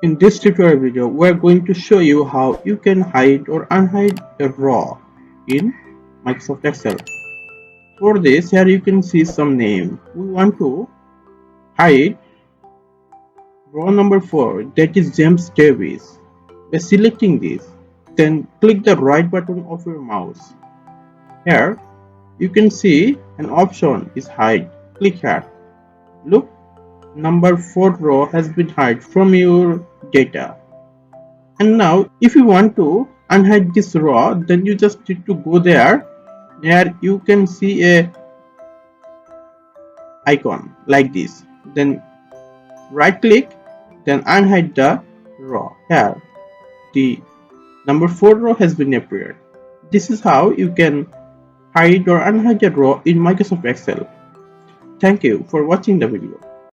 In this tutorial video, we are going to show you how you can hide or unhide a row in Microsoft Excel. For this, here you can see some name. We want to hide row number 4, that is James Davis. By selecting this, then click the right button of your mouse. Here you can see an option is hide. Click here. Look, number 4 row has been hid from your data. And now if you want to unhide this row, then you just need to go there. Here you can see a icon like this. Then right click, then unhide the row. Here the number 4 row has been appeared. This is how you can hide or unhide a row in Microsoft Excel. Thank you for watching the video.